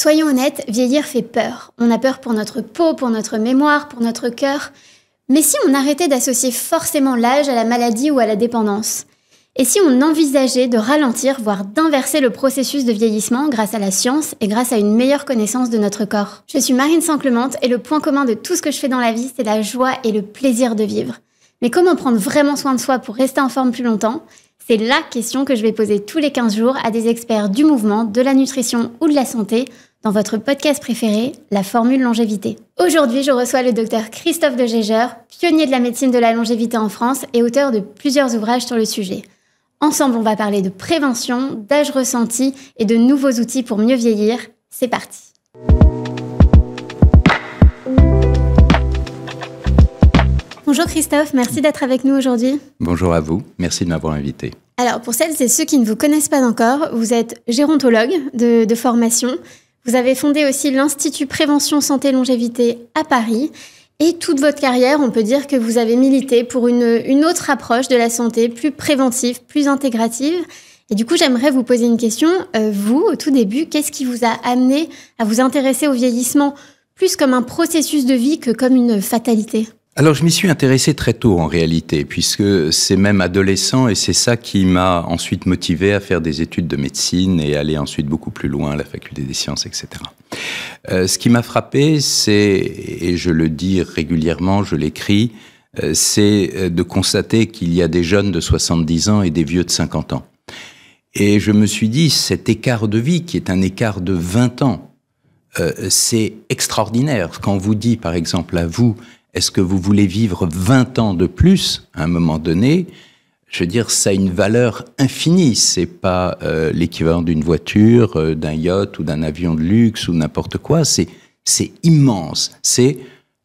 Soyons honnêtes, vieillir fait peur. On a peur pour notre peau, pour notre mémoire, pour notre cœur. Mais si on arrêtait d'associer forcément l'âge à la maladie ou à la dépendance? Et si on envisageait de ralentir, voire d'inverser le processus de vieillissement grâce à la science et grâce à une meilleure connaissance de notre corps? Je suis Marine Saint-Clément et le point commun de tout ce que je fais dans la vie, c'est la joie et le plaisir de vivre. Mais comment prendre vraiment soin de soi pour rester en forme plus longtemps? C'est la question que je vais poser tous les 15 jours à des experts du mouvement, de la nutrition ou de la santé dans votre podcast préféré, La Formule Longévité. Aujourd'hui, je reçois le docteur Christophe de Jaeger, pionnier de la médecine de la longévité en France et auteur de plusieurs ouvrages sur le sujet. Ensemble, on va parler de prévention, d'âge ressenti et de nouveaux outils pour mieux vieillir. C'est parti. Bonjour Christophe, merci d'être avec nous aujourd'hui. Bonjour à vous, merci de m'avoir invité. Alors pour celles et ceux qui ne vous connaissent pas encore, vous êtes gérontologue de formation. Vous avez fondé aussi l'Institut Prévention Santé Longévité à Paris. Et toute votre carrière, on peut dire que vous avez milité pour une autre approche de la santé, plus préventive, plus intégrative. Et du coup, j'aimerais vous poser une question. Vous, au tout début, qu'est-ce qui vous a amené à vous intéresser au vieillissement plus comme un processus de vie que comme une fatalité ? Alors, je m'y suis intéressé très tôt en réalité, puisque c'est même adolescent et c'est ça qui m'a ensuite motivé à faire des études de médecine et aller ensuite beaucoup plus loin à la faculté des sciences, etc. Ce qui m'a frappé, c'est, et je le dis régulièrement, je l'écris, c'est de constater qu'il y a des jeunes de 70 ans et des vieux de 50 ans. Et je me suis dit, cet écart de vie, qui est un écart de 20 ans, c'est extraordinaire. Quand on vous dit, par exemple, à vous, est-ce que vous voulez vivre 20 ans de plus à un moment donné? Je veux dire, ça a une valeur infinie. C'est pas l'équivalent d'une voiture, d'un yacht ou d'un avion de luxe ou n'importe quoi. C'est immense. C'est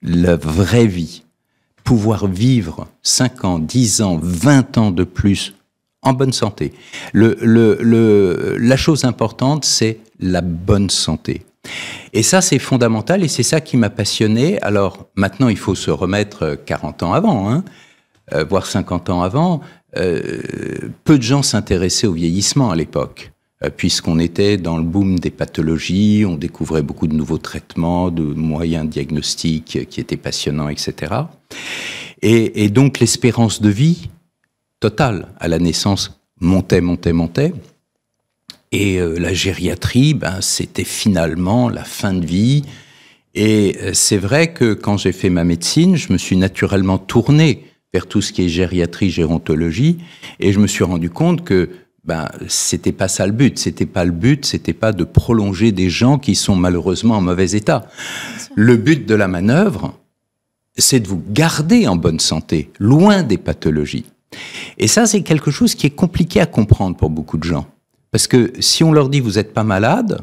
la vraie vie. Pouvoir vivre 5 ans, 10 ans, 20 ans de plus en bonne santé. La chose importante, c'est la bonne santé. Et ça, c'est fondamental et c'est ça qui m'a passionné. Alors, maintenant, il faut se remettre 40 ans avant, voire 50 ans avant. Peu de gens s'intéressaient au vieillissement à l'époque, puisqu'on était dans le boom des pathologies, on découvrait beaucoup de nouveaux traitements, de moyens diagnostiques qui étaient passionnants, etc. Et donc, l'espérance de vie totale à la naissance montait. Et la gériatrie, c'était finalement la fin de vie. Et c'est vrai que quand j'ai fait ma médecine, je me suis naturellement tourné vers tout ce qui est gériatrie, gérontologie, et je me suis rendu compte que c'était pas ça le but. C'était pas de prolonger des gens qui sont malheureusement en mauvais état. Le but de la manœuvre, c'est de vous garder en bonne santé, loin des pathologies. Et ça, c'est quelque chose qui est compliqué à comprendre pour beaucoup de gens. Parce que si on leur dit « vous n'êtes pas malade »,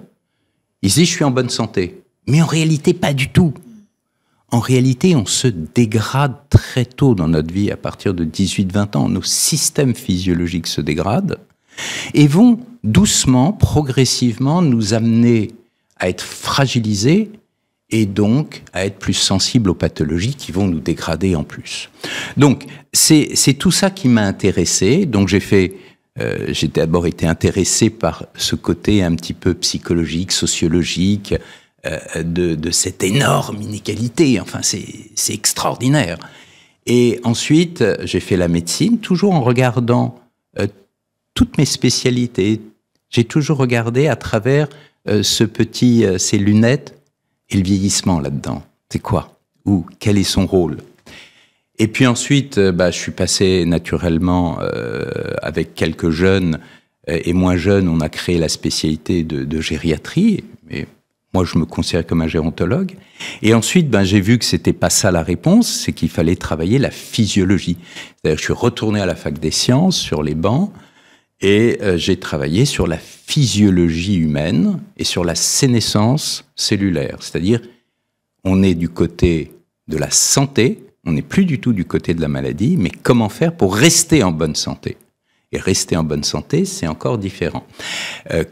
ils disent « je suis en bonne santé ». Mais en réalité, pas du tout. En réalité, on se dégrade très tôt dans notre vie, à partir de 18-20 ans. Nos systèmes physiologiques se dégradent et vont doucement, progressivement nous amener à être fragilisés et donc à être plus sensibles aux pathologies qui vont nous dégrader en plus. Donc, c'est tout ça qui m'a intéressé. Donc, j'ai d'abord été intéressé par ce côté un petit peu psychologique, sociologique, de cette énorme inégalité. Enfin, c'est extraordinaire. Et ensuite, j'ai fait la médecine, toujours en regardant toutes mes spécialités. J'ai toujours regardé à travers ces lunettes et le vieillissement là-dedans. C'est quoi? Ou quel est son rôle? Et puis ensuite, je suis passé naturellement avec quelques jeunes et moins jeunes, on a créé la spécialité de gériatrie. Et moi, je me considère comme un gérontologue. Et ensuite, j'ai vu que c'était pas ça la réponse, c'est qu'il fallait travailler la physiologie. C'est-à-dire, je suis retourné à la fac des sciences sur les bancs et j'ai travaillé sur la physiologie humaine et sur la sénescence cellulaire. C'est-à-dire, on est du côté de la santé. On n'est plus du tout du côté de la maladie, mais comment faire pour rester en bonne santé? Et rester en bonne santé, c'est encore différent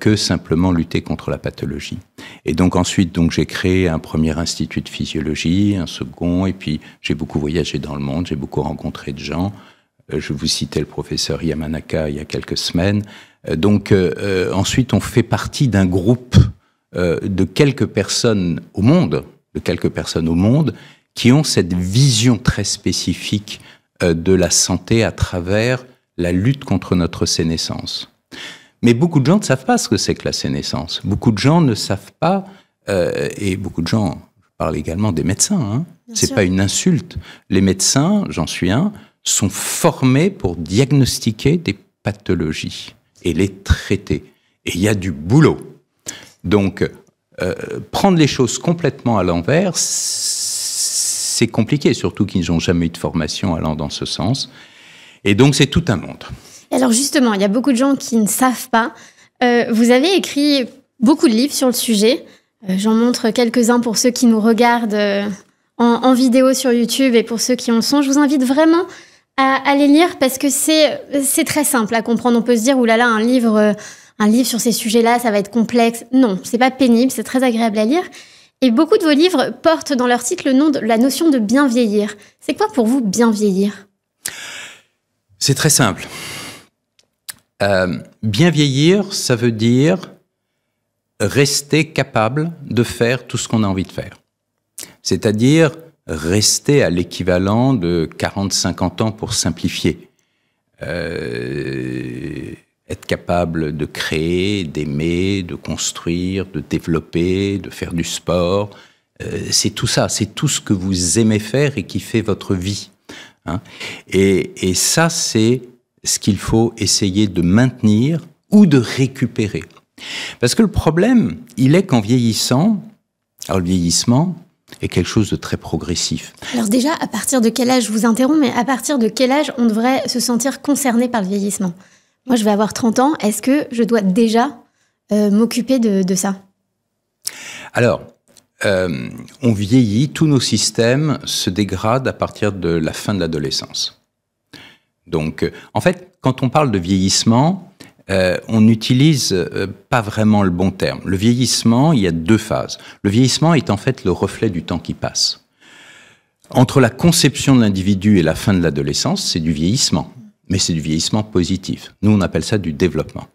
que simplement lutter contre la pathologie. Et donc ensuite, j'ai créé un premier institut de physiologie, un second, et puis j'ai beaucoup voyagé dans le monde, j'ai beaucoup rencontré de gens. Je vous citais le professeur Yamanaka il y a quelques semaines. Ensuite, on fait partie d'un groupe de quelques personnes au monde, qui ont cette vision très spécifique de la santé à travers la lutte contre notre sénescence. Mais beaucoup de gens ne savent pas ce que c'est que la sénescence. Beaucoup de gens ne savent pas, et beaucoup de gens, je parle également des médecins, hein, c'est pas une insulte. Les médecins, j'en suis un, sont formés pour diagnostiquer des pathologies et les traiter. Et il y a du boulot. Donc, prendre les choses complètement à l'envers, c'est compliqué, surtout qu'ils n'ont jamais eu de formation allant dans ce sens. Et donc, c'est tout un monde. Alors justement, il y a beaucoup de gens qui ne savent pas. Vous avez écrit beaucoup de livres sur le sujet. J'en montre quelques-uns pour ceux qui nous regardent en vidéo sur YouTube et pour ceux qui en sont. Je vous invite vraiment à les lire parce que c'est très simple à comprendre. On peut se dire, oulala, un livre sur ces sujets-là, ça va être complexe. Non, c'est pas pénible, c'est très agréable à lire. Et beaucoup de vos livres portent dans leur titre le nom de la notion de bien vieillir. C'est quoi pour vous bien vieillir ? C'est très simple. Bien vieillir, ça veut dire rester capable de faire tout ce qu'on a envie de faire. C'est-à-dire rester à l'équivalent de 40-50 ans pour simplifier. Être capable de créer, d'aimer, de construire, de développer, de faire du sport. C'est tout ça, c'est tout ce que vous aimez faire et qui fait votre vie. Hein. Et ça, c'est ce qu'il faut essayer de maintenir ou de récupérer. Parce que le problème, il est qu'en vieillissant, alors le vieillissement est quelque chose de très progressif. Alors déjà, à partir de quel âge, je vous interromps, mais à partir de quel âge on devrait se sentir concerné par le vieillissement ? Moi, je vais avoir 30 ans, est-ce que je dois déjà m'occuper de ça ? Alors, on vieillit, tous nos systèmes se dégradent à partir de la fin de l'adolescence. Donc, en fait, quand on parle de vieillissement, on n'utilise pas vraiment le bon terme. Le vieillissement, il y a deux phases. Le vieillissement est en fait le reflet du temps qui passe. Entre la conception de l'individu et la fin de l'adolescence, c'est du vieillissement, mais c'est du vieillissement positif. Nous, on appelle ça du développement.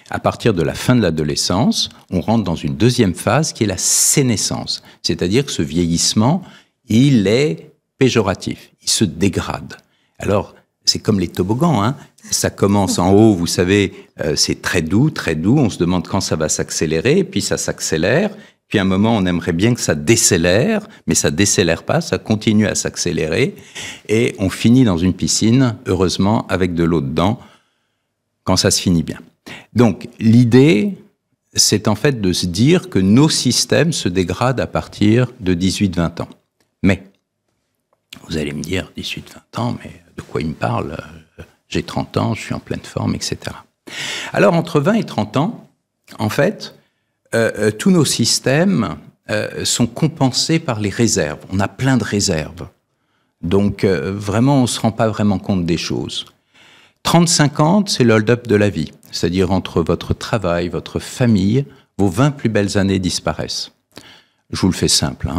À partir de la fin de l'adolescence, on rentre dans une deuxième phase qui est la sénescence. C'est-à-dire que ce vieillissement, il est péjoratif, il se dégrade. Alors, c'est comme les toboggans, hein. Ça commence en haut, vous savez, c'est très doux, on se demande quand ça va s'accélérer, puis ça s'accélère, puis à un moment, on aimerait bien que ça décélère, mais ça décélère pas, ça continue à s'accélérer, et on finit dans une piscine, heureusement, avec de l'eau dedans, quand ça se finit bien. Donc, l'idée, c'est en fait de se dire que nos systèmes se dégradent à partir de 18-20 ans. Mais, vous allez me dire, 18-20 ans, mais de quoi il me parle ? J'ai 30 ans, je suis en pleine forme, etc. Alors, entre 20 et 30 ans, en fait, tous nos systèmes sont compensés par les réserves. On a plein de réserves. Donc, vraiment, on ne se rend pas vraiment compte des choses. 30-50, c'est le hold-up de la vie. C'est-à-dire, entre votre travail, votre famille, vos 20 plus belles années disparaissent. Je vous le fais simple.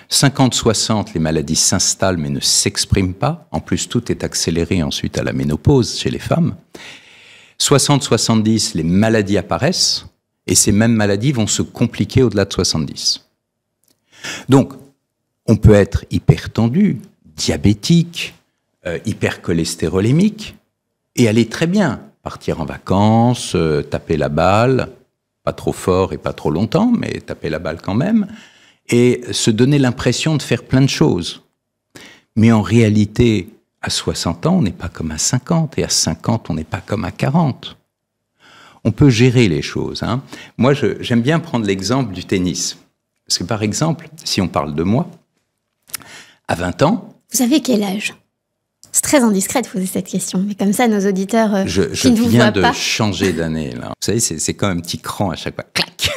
50-60, les maladies s'installent mais ne s'expriment pas. En plus, tout est accéléré ensuite à la ménopause chez les femmes. 60-70, les maladies apparaissent et ces mêmes maladies vont se compliquer au-delà de 70. Donc, on peut être hypertendu, diabétique, hypercholestérolémique et aller très bien. Partir en vacances, taper la balle, pas trop fort et pas trop longtemps, mais taper la balle quand même. Et se donner l'impression de faire plein de choses. Mais en réalité, à 60 ans, on n'est pas comme à 50, et à 50, on n'est pas comme à 40. On peut gérer les choses. Moi, j'aime bien prendre l'exemple du tennis. Parce que par exemple, si on parle de moi, à 20 ans... Vous avez quel âge ? C'est très indiscret de poser cette question, mais comme ça, nos auditeurs je qui ne vous voient pas... Je viens de changer d'année, là. Vous savez, c'est comme un petit cran à chaque fois. Clac.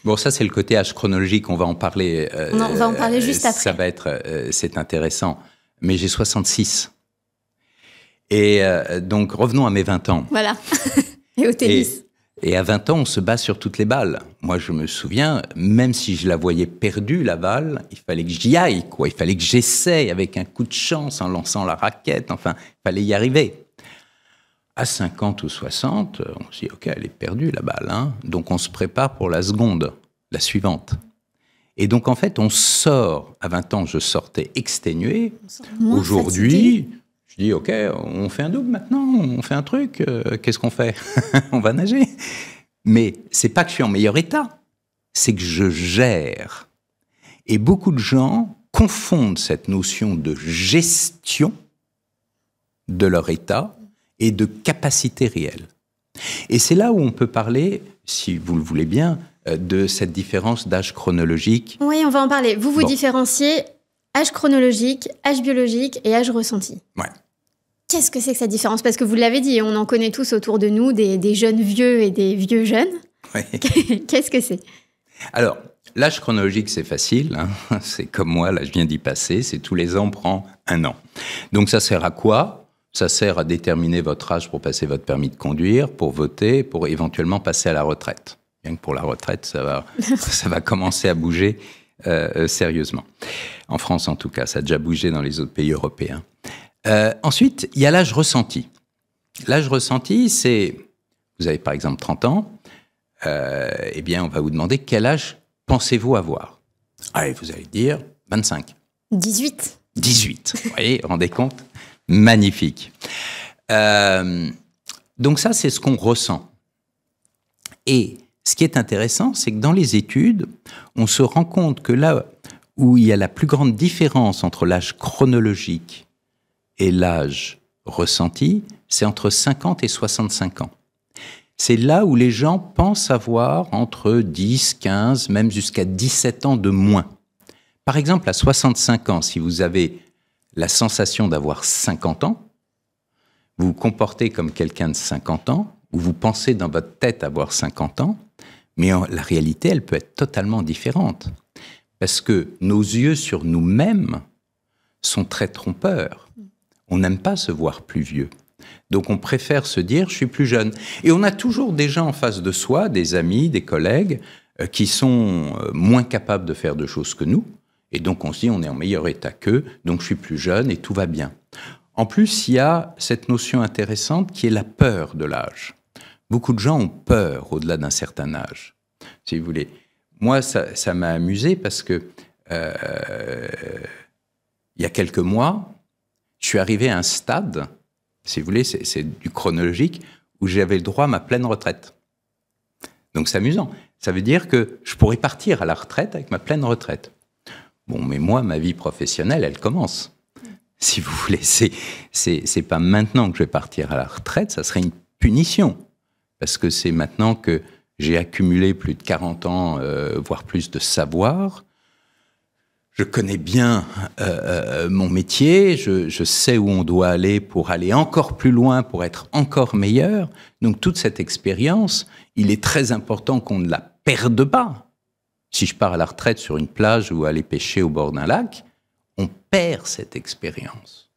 Bon, ça, c'est le côté âge chronologique, on va en parler. On va en parler juste après. Ça va être, c'est intéressant. Mais j'ai 66. Et donc, revenons à mes 20 ans. Voilà. Et au tennis. Et à 20 ans, on se bat sur toutes les balles. Moi, je me souviens, même si je la voyais perdue, la balle, il fallait que j'y aille, quoi. Il fallait que j'essaye avec un coup de chance, en lançant la raquette. Enfin, il fallait y arriver. À 50 ou 60, on se dit, OK, elle est perdue, la balle. Donc, on se prépare pour la seconde. la suivante. Et donc, en fait, on sort, à 20 ans, je sortais exténué. Aujourd'hui, je dis, OK, on fait un double maintenant, on fait un truc, qu'est-ce qu'on fait? On va nager. Mais c'est pas que je suis en meilleur état, c'est que je gère. Et beaucoup de gens confondent cette notion de gestion de leur état et de capacité réelle. Et c'est là où on peut parler, si vous le voulez bien, de cette différence d'âge chronologique. Oui, on va en parler. Vous différenciez âge chronologique, âge biologique et âge ressenti. Ouais. Qu'est-ce que c'est que cette différence? Parce que vous l'avez dit, on en connaît tous autour de nous, des jeunes vieux et des vieux jeunes. Ouais. Qu'est-ce que c'est? Alors, l'âge chronologique, c'est facile. Hein. C'est comme moi, là, je viens d'y passer. C'est tous les ans, prend 1 an. Donc, ça sert à quoi? Ça sert à déterminer votre âge pour passer votre permis de conduire, pour voter, pour éventuellement passer à la retraite. Bien que pour la retraite, ça va commencer à bouger sérieusement. En France, en tout cas, ça a déjà bougé dans les autres pays européens. Ensuite, il y a l'âge ressenti. L'âge ressenti, c'est... Vous avez par exemple 30 ans, eh bien, on va vous demander quel âge pensez-vous avoir? Ah, et vous allez dire 25. 18. 18, vous voyez, vous rendez compte? Magnifique. Donc ça, c'est ce qu'on ressent. Et ce qui est intéressant, c'est que dans les études, on se rend compte que là où il y a la plus grande différence entre l'âge chronologique et l'âge ressenti, c'est entre 50 et 65 ans. C'est là où les gens pensent avoir entre 10, 15, même jusqu'à 17 ans de moins. Par exemple, à 65 ans, si vous avez la sensation d'avoir 50 ans, vous vous comportez comme quelqu'un de 50 ans, ou vous pensez dans votre tête avoir 50 ans, mais la réalité, elle peut être totalement différente. Parce que nos yeux sur nous-mêmes sont très trompeurs. On n'aime pas se voir plus vieux. Donc on préfère se dire « je suis plus jeune ». Et on a toujours des gens en face de soi, des amis, des collègues, qui sont moins capables de faire de choses que nous. Et donc on se dit « on est en meilleur état qu'eux, donc je suis plus jeune et tout va bien ». En plus, il y a cette notion intéressante qui est la peur de l'âge. Beaucoup de gens ont peur au-delà d'un certain âge, si vous voulez. Moi, ça m'a amusé parce que il y a quelques mois, je suis arrivé à un stade, si vous voulez, c'est du chronologique, où j'avais le droit à ma pleine retraite. Donc c'est amusant. Ça veut dire que je pourrais partir à la retraite avec ma pleine retraite. Bon, mais moi, ma vie professionnelle, elle commence. Si vous voulez, c'est pas maintenant que je vais partir à la retraite, ça serait une punition. Parce que c'est maintenant que j'ai accumulé plus de 40 ans, voire plus de savoir. Je connais bien mon métier, je sais où on doit aller pour aller encore plus loin, pour être encore meilleur. Donc toute cette expérience, il est très important qu'on ne la perde pas. Si je pars à la retraite sur une plage ou aller pêcher au bord d'un lac, on perd cette expérience.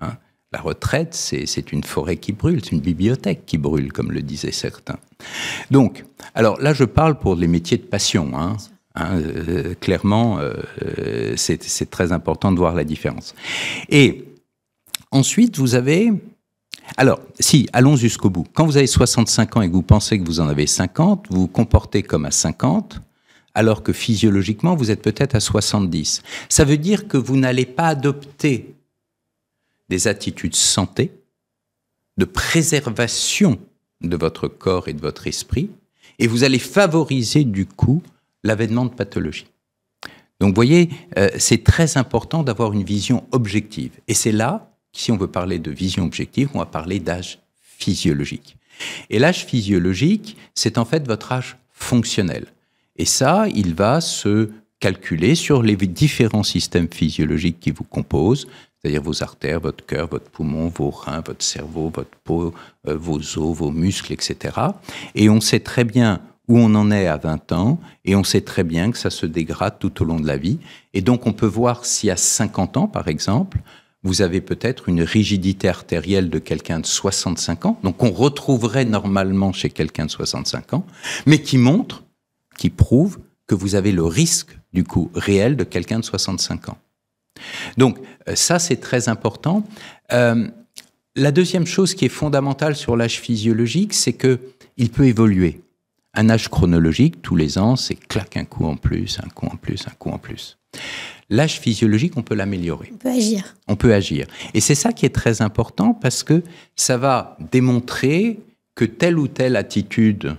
Hein? La retraite, c'est une forêt qui brûle, c'est une bibliothèque qui brûle, comme le disaient certains. Donc, alors là, je parle pour les métiers de passion. Hein? Clairement, c'est très important de voir la différence. Et ensuite, vous avez... Alors, si, allons jusqu'au bout. Quand vous avez 65 ans et que vous pensez que vous en avez 50, vous vous comportez comme à 50, alors que physiologiquement, vous êtes peut-être à 70. Ça veut dire que vous n'allez pas adopter des attitudes santé, de préservation de votre corps et de votre esprit, et vous allez favoriser du coup l'avènement de pathologies. Donc, vous voyez, c'est très important d'avoir une vision objective. Et c'est là, si on veut parler de vision objective, on va parler d'âge physiologique. Et l'âge physiologique, c'est en fait votre âge fonctionnel. Et ça, il va se calculer sur les différents systèmes physiologiques qui vous composent, c'est-à-dire vos artères, votre cœur, votre poumon, vos reins, votre cerveau, votre peau, vos os, vos muscles, etc. Et on sait très bien où on en est à 20 ans, et on sait très bien que ça se dégrade tout au long de la vie. Et donc, on peut voir si à 50 ans, par exemple, vous avez peut-être une rigidité artérielle de quelqu'un de 65 ans, donc on retrouverait normalement chez quelqu'un de 65 ans, mais qui montre, qui prouve que vous avez le risque, du coup, réel de quelqu'un de 65 ans. Donc, ça, c'est très important. La deuxième chose qui est fondamentale sur l'âge physiologique, c'est qu'il peut évoluer. Un âge chronologique, tous les ans, c'est clac, un coup en plus, un coup en plus, un coup en plus. L'âge physiologique, on peut l'améliorer. On peut agir. On peut agir. Et c'est ça qui est très important parce que ça va démontrer que telle ou telle attitude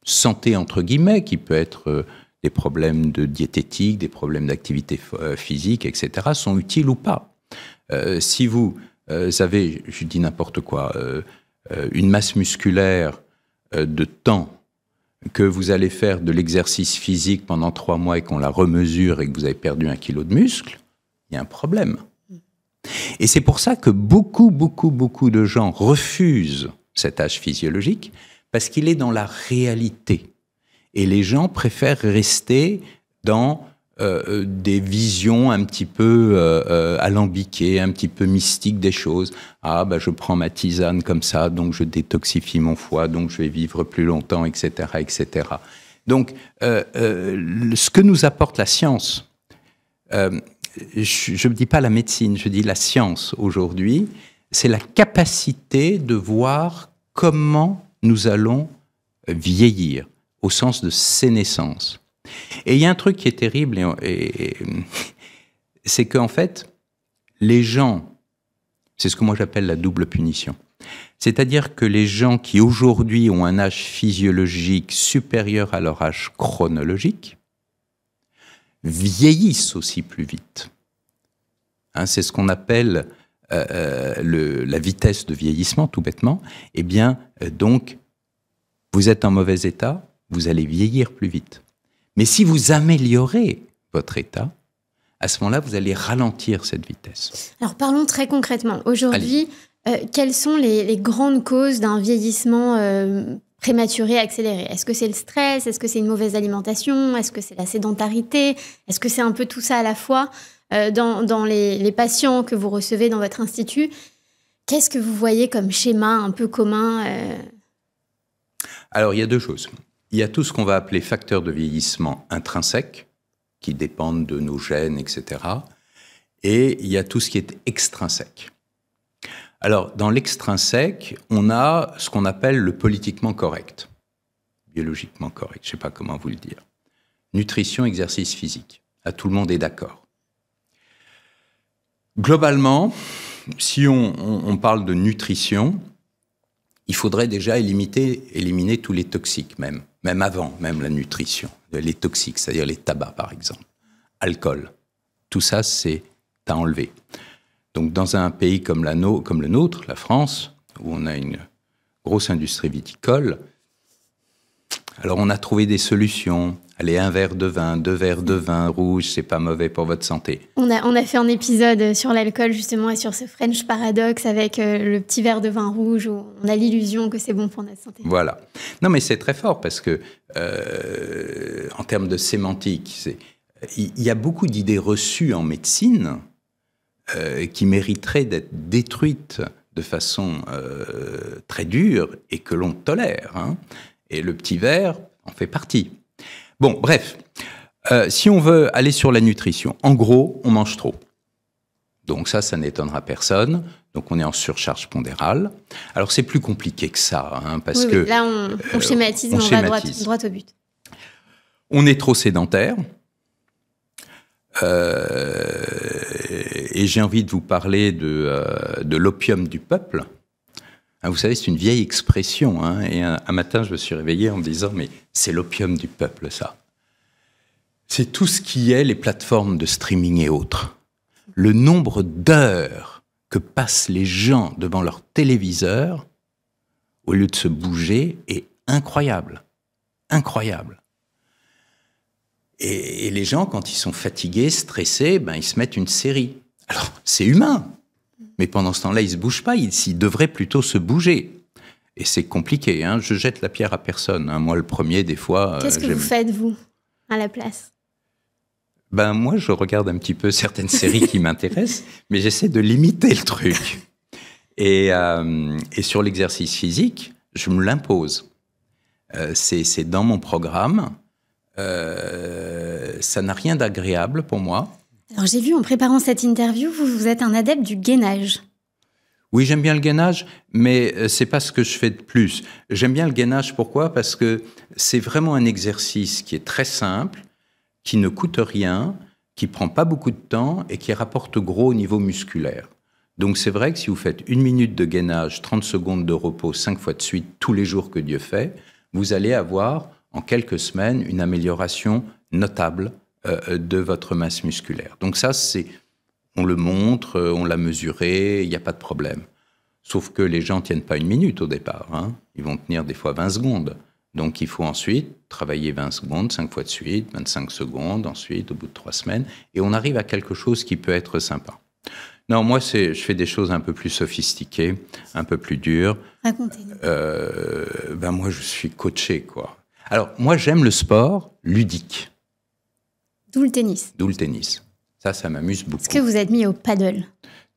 santé, entre guillemets, qui peut être des problèmes de diététique, des problèmes d'activité physique, etc., sont utiles ou pas. Si vous avez, je dis n'importe quoi, une masse musculaire de temps que vous allez faire de l'exercice physique pendant 3 mois et qu'on la remesure et que vous avez perdu 1 kilo de muscle, il y a un problème. Et c'est pour ça que beaucoup de gens refusent cet âge physiologique parce qu'il est dans la réalité. Et les gens préfèrent rester dans des visions un petit peu alambiquées, un petit peu mystiques des choses. Ah, ben je prends ma tisane comme ça, donc je détoxifie mon foie, donc je vais vivre plus longtemps, etc., etc. Donc, ce que nous apporte la science, je ne dis pas la médecine, je dis la science aujourd'hui, c'est la capacité de voir comment nous allons vieillir, au sens de sénescence. Et il y a un truc qui est terrible, c'est qu'en fait, les gens, c'est ce que moi j'appelle la double punition. C'est-à-dire que les gens qui aujourd'hui ont un âge physiologique supérieur à leur âge chronologique vieillissent aussi plus vite. Hein, c'est ce qu'on appelle la vitesse de vieillissement, tout bêtement. Eh bien, donc, vous êtes en mauvais état, vous allez vieillir plus vite. Mais si vous améliorez votre état, à ce moment-là, vous allez ralentir cette vitesse. Alors parlons très concrètement. Aujourd'hui, quelles sont les grandes causes d'un vieillissement prématuré, accéléré? Est-ce que c'est le stress? Est-ce que c'est une mauvaise alimentation? Est-ce que c'est la sédentarité? Est-ce que c'est un peu tout ça à la fois? Dans les patients que vous recevez dans votre institut, qu'est-ce que vous voyez comme schéma un peu commun? Alors, il y a 2 choses. Il y a tout ce qu'on va appeler facteurs de vieillissement intrinsèques, qui dépendent de nos gènes, etc. Et il y a tout ce qui est extrinsèque. Alors, dans l'extrinsèque, on a ce qu'on appelle le politiquement correct, biologiquement correct, je ne sais pas comment vous le dire. Nutrition, exercice physique. Là, tout le monde est d'accord. Globalement, si on parle de nutrition, il faudrait déjà éliminer tous les toxiques, même avant, même la nutrition. Les toxiques, c'est-à-dire les tabacs, par exemple. Alcool. Tout ça, c'est à enlever. Donc, dans un pays comme le nôtre, la France, où on a une grosse industrie viticole, alors on a trouvé des solutions. Allez, 1 verre de vin, 2 verres de vin rouge, c'est pas mauvais pour votre santé. On a fait un épisode sur l'alcool, justement, et sur ce French paradoxe avec le petit verre de vin rouge, où on a l'illusion que c'est bon pour notre santé. Voilà. Non, mais c'est très fort, parce que, en termes de sémantique, il y a beaucoup d'idées reçues en médecine qui mériteraient d'être détruites de façon très dure et que l'on tolère. Hein. Et le petit verre en fait partie. Bon, bref, si on veut aller sur la nutrition, en gros, on mange trop. Donc ça n'étonnera personne. Donc on est en surcharge pondérale. Alors c'est plus compliqué que ça, hein, parce que... Là, on schématise, mais on va droit au but. On est trop sédentaire. Et j'ai envie de vous parler de l'opium du peuple. Vous savez, c'est une vieille expression. Hein, et un matin, je me suis réveillé en me disant, mais c'est l'opium du peuple, ça. C'est tout ce qui est les plateformes de streaming et autres. Le nombre d'heures que passent les gens devant leur téléviseur, au lieu de se bouger, est incroyable. Incroyable. Et les gens, quand ils sont fatigués, stressés, ils se mettent une série. Alors, c'est humain. Mais pendant ce temps-là, ils ne se bougent pas, ils devraient plutôt se bouger. Et c'est compliqué, hein. Je jette la pierre à personne. Hein. Moi, le premier, des fois... Qu'est-ce que vous faites, vous, à la place? Moi, je regarde un petit peu certaines séries qui m'intéressent, mais j'essaie de limiter le truc. Et sur l'exercice physique, je me l'impose. C'est dans mon programme. Ça n'a rien d'agréable pour moi. Alors, j'ai vu en préparant cette interview, vous êtes un adepte du gainage. Oui, j'aime bien le gainage, mais c'est pas ce que je fais de plus. J'aime bien le gainage, pourquoi? Parce que c'est vraiment un exercice qui est très simple, qui ne coûte rien, qui prend pas beaucoup de temps et qui rapporte gros au niveau musculaire. Donc c'est vrai que si vous faites 1 minute de gainage, 30 secondes de repos, 5 fois de suite, tous les jours que Dieu fait, vous allez avoir en quelques semaines une amélioration notable de votre masse musculaire. Donc ça, on le montre, on l'a mesuré, il n'y a pas de problème. Sauf que les gens ne tiennent pas 1 minute au départ, hein. Ils vont tenir des fois 20 secondes. Donc il faut ensuite travailler 20 secondes, 5 fois de suite, 25 secondes, ensuite au bout de 3 semaines, et on arrive à quelque chose qui peut être sympa. Non, moi, je fais des choses un peu plus sophistiquées, un peu plus dures. Racontez-nous. Moi, je suis coaché, quoi. Alors, moi, j'aime le sport ludique. D'où le tennis. D'où le tennis. Ça m'amuse beaucoup. Est-ce que vous êtes mis au paddle?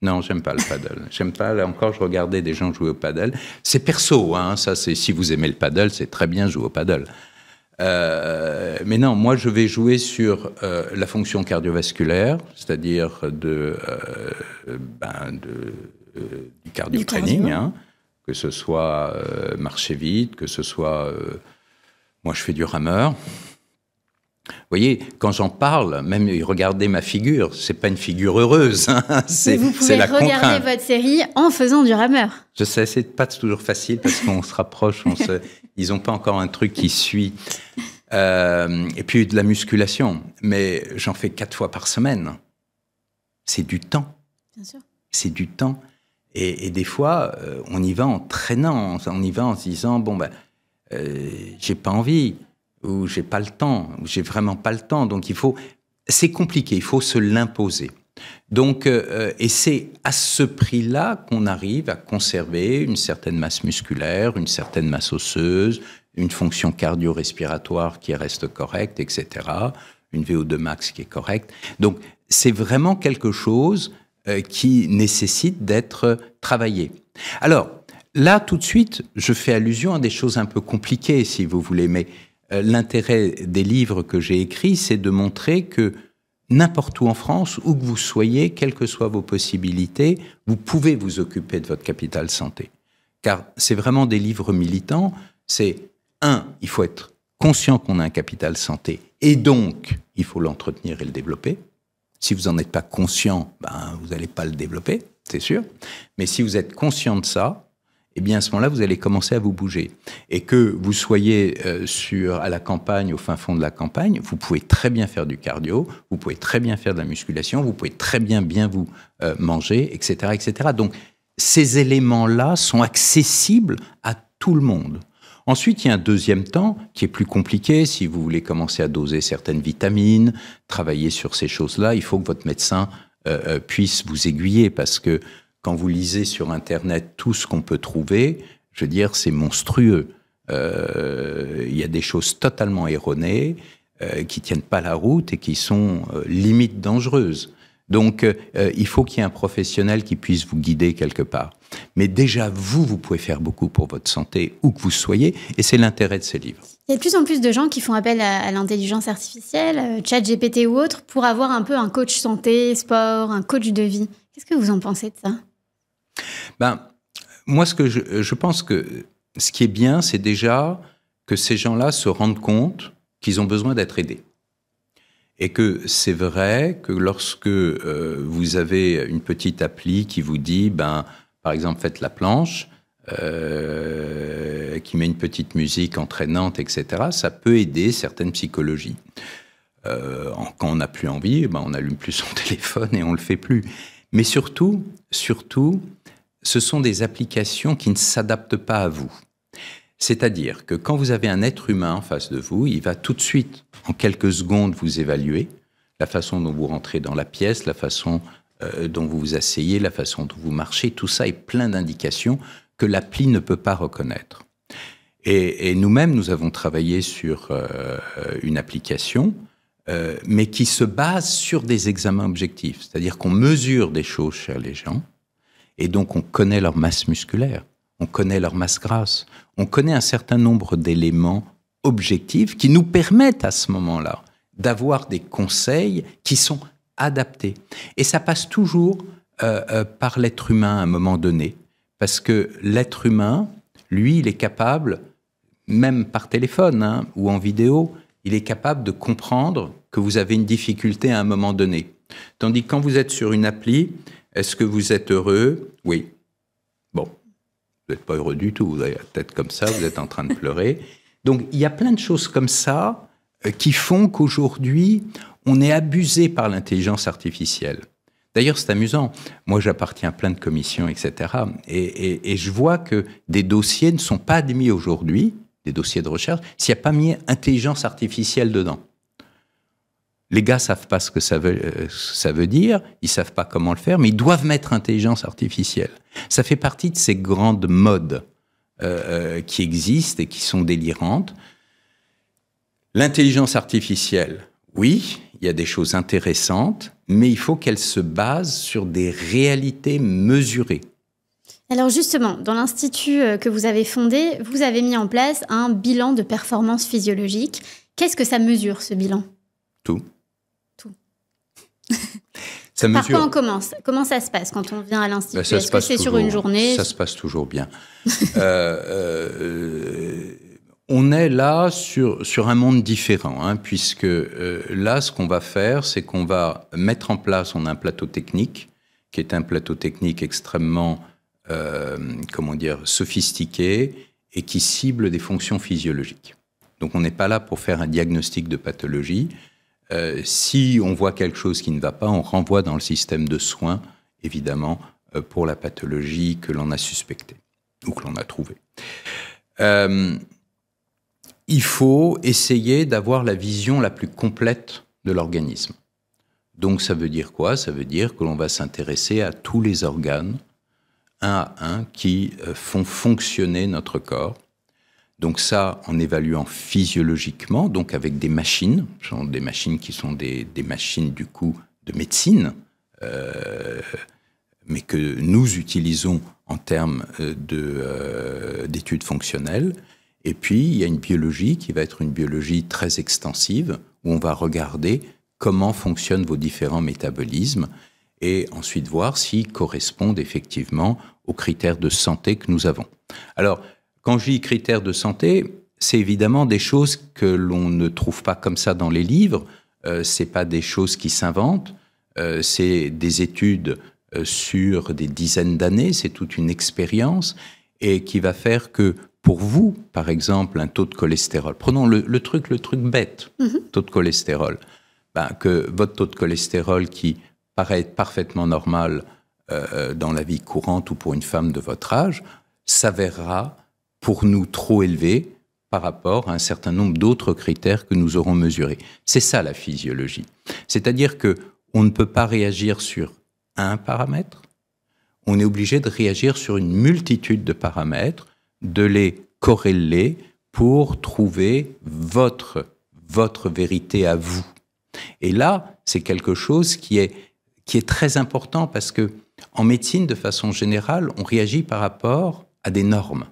Non, j'aime pas le paddle. J'aime pas. Là encore, je regardais des gens jouer au paddle. C'est perso, hein. Ça, c'est si vous aimez le paddle, c'est très bien jouer au paddle. Mais non, moi, je vais jouer sur la fonction cardiovasculaire, c'est-à-dire du cardio-training, hein, que ce soit marcher vite, que ce soit... moi, je fais du rameur. Vous voyez, quand j'en parle, même regardez ma figure, c'est pas une figure heureuse, hein, c'est la contrainte. Vous pouvez regarder votre série en faisant du rameur. Je sais, c'est pas toujours facile parce qu'on se rapproche, ils n'ont pas encore un truc qui suit. Et puis de la musculation, mais j'en fais 4 fois par semaine. C'est du temps. Bien sûr. C'est du temps. Et des fois, on y va en traînant, on y va en se disant, j'ai pas envie, ou j'ai pas le temps, ou j'ai vraiment pas le temps. Donc c'est compliqué, il faut se l'imposer. Donc, et c'est à ce prix-là qu'on arrive à conserver une certaine masse musculaire, une certaine masse osseuse, une fonction cardio-respiratoire qui reste correcte, etc., une VO2 max qui est correcte. Donc, c'est vraiment quelque chose qui nécessite d'être travaillé. Alors, là, tout de suite, je fais allusion à des choses un peu compliquées, si vous voulez, mais l'intérêt des livres que j'ai écrits, c'est de montrer que n'importe où en France, où que vous soyez, quelles que soient vos possibilités, vous pouvez vous occuper de votre capital santé. Car c'est vraiment des livres militants. C'est, il faut être conscient qu'on a un capital santé et donc il faut l'entretenir et le développer. Si vous n'en êtes pas conscient, vous n'allez pas le développer, c'est sûr. Mais si vous êtes conscient de ça, eh bien à ce moment-là, vous allez commencer à vous bouger. Et que vous soyez à la campagne, au fin fond de la campagne, vous pouvez très bien faire du cardio, vous pouvez très bien faire de la musculation, vous pouvez très bien vous manger, etc., etc. Donc, ces éléments-là sont accessibles à tout le monde. Ensuite, il y a un deuxième temps qui est plus compliqué. Si vous voulez commencer à doser certaines vitamines, travailler sur ces choses-là, il faut que votre médecin puisse vous aiguiller parce que quand vous lisez sur Internet tout ce qu'on peut trouver, je veux dire, c'est monstrueux. Il y a des choses totalement erronées qui tiennent pas la route et qui sont limite dangereuses. Donc, il faut qu'il y ait un professionnel qui puisse vous guider quelque part. Mais déjà, vous pouvez faire beaucoup pour votre santé, où que vous soyez, et c'est l'intérêt de ces livres. Il y a de plus en plus de gens qui font appel à l'intelligence artificielle, ChatGPT ou autre, pour avoir un peu un coach santé, sport, un coach de vie. Qu'est-ce que vous en pensez de ça ? Moi, je pense que ce qui est bien, c'est déjà que ces gens-là se rendent compte qu'ils ont besoin d'être aidés. Et que c'est vrai que lorsque vous avez une petite appli qui vous dit, par exemple, faites la planche, qui met une petite musique entraînante, etc., ça peut aider certaines psychologies. Quand on n'a plus envie, on n'allume plus son téléphone et on ne le fait plus. Mais surtout, ce sont des applications qui ne s'adaptent pas à vous. C'est-à-dire que quand vous avez un être humain en face de vous, il va tout de suite, en quelques secondes, vous évaluer la façon dont vous rentrez dans la pièce, la façon dont vous vous asseyez, la façon dont vous marchez. Tout ça est plein d'indications que l'appli ne peut pas reconnaître. Et nous-mêmes, nous avons travaillé sur une application, mais qui se base sur des examens objectifs. C'est-à-dire qu'on mesure des choses chez les gens, et donc on connaît leur masse musculaire, on connaît leur masse grasse, on connaît un certain nombre d'éléments objectifs qui nous permettent à ce moment-là d'avoir des conseils qui sont adaptés. Et ça passe toujours par l'être humain à un moment donné. Parce que l'être humain, lui, il est capable, même par téléphone ou en vidéo, il est capable de comprendre que vous avez une difficulté à un moment donné. Tandis que quand vous êtes sur une appli, est-ce que vous êtes heureux? Oui. Bon, vous n'êtes pas heureux du tout, vous avez la tête comme ça, vous êtes en train de pleurer. Donc, il y a plein de choses comme ça qui font qu'aujourd'hui, on est abusé par l'intelligence artificielle. D'ailleurs, c'est amusant. Moi, j'appartiens à plein de commissions, etc. Et je vois que des dossiers ne sont pas admis aujourd'hui, des dossiers de recherche, s'il n'y a pas mis intelligence artificielle dedans. Les gars ne savent pas ce que ça veut dire, ils ne savent pas comment le faire, mais ils doivent mettre intelligence artificielle. Ça fait partie de ces grandes modes qui existent et qui sont délirantes. L'intelligence artificielle, oui, il y a des choses intéressantes, mais il faut qu'elle se base sur des réalités mesurées. Alors justement, dans l'institut que vous avez fondé, vous avez mis en place un bilan de performance physiologique. Qu'est-ce que ça mesure, ce bilan? Tout. Ça mesure... Par quoi on commence? Comment ça se passe quand on vient à l'institut? Est-ce que c'est sur une journée? Ça se passe toujours bien. On est là sur un monde différent, puisque là, ce qu'on va faire, c'est qu'on va mettre en place, on a un plateau technique, qui est un plateau technique extrêmement, sophistiqué, et qui cible des fonctions physiologiques. Donc, on n'est pas là pour faire un diagnostic de pathologie. Si on voit quelque chose qui ne va pas, on renvoie dans le système de soins, évidemment, pour la pathologie que l'on a suspectée, ou que l'on a trouvée. Il faut essayer d'avoir la vision la plus complète de l'organisme. Donc, ça veut dire quoi? Ça veut dire que l'on va s'intéresser à tous les organes, un à un, qui font fonctionner notre corps. Donc ça, en évaluant physiologiquement, donc avec des machines qui sont des machines, du coup, de médecine, mais que nous utilisons en termes d'études fonctionnelles. Et puis, il y a une biologie qui va être une biologie très extensive, où on va regarder comment fonctionnent vos différents métabolismes et ensuite voir s'ils correspondent effectivement aux critères de santé que nous avons. Alors, quand je dis critères de santé, c'est évidemment des choses que l'on ne trouve pas comme ça dans les livres, c'est pas des choses qui s'inventent, c'est des études sur des dizaines d'années, c'est toute une expérience, et qui va faire que pour vous, par exemple, un taux de cholestérol, prenons le truc bête, taux de cholestérol, que votre taux de cholestérol qui paraît être parfaitement normal dans la vie courante ou pour une femme de votre âge, s'avérera pour nous trop élevé par rapport à un certain nombre d'autres critères que nous aurons mesurés. C'est ça la physiologie. C'est-à-dire qu'on ne peut pas réagir sur un paramètre, on est obligé de réagir sur une multitude de paramètres, de les corréler pour trouver votre vérité à vous. Et là, c'est quelque chose qui est très important parce que en médecine, de façon générale, on réagit par rapport à des normes.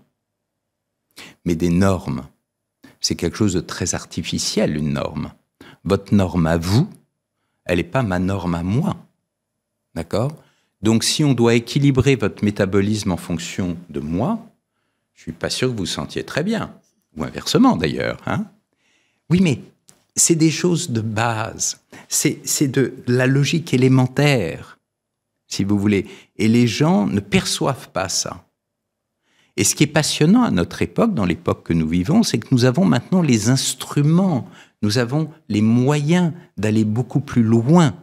Mais des normes, c'est quelque chose de très artificiel, une norme. Votre norme à vous, elle n'est pas ma norme à moi. D'accord? Donc, si on doit équilibrer votre métabolisme en fonction de moi, je ne suis pas sûr que vous vous sentiez très bien. Ou inversement, d'ailleurs. Oui, mais c'est des choses de base. C'est de la logique élémentaire, si vous voulez. Et les gens ne perçoivent pas ça. Et ce qui est passionnant à notre époque, dans l'époque que nous vivons, c'est que nous avons maintenant les instruments, nous avons les moyens d'aller beaucoup plus loin.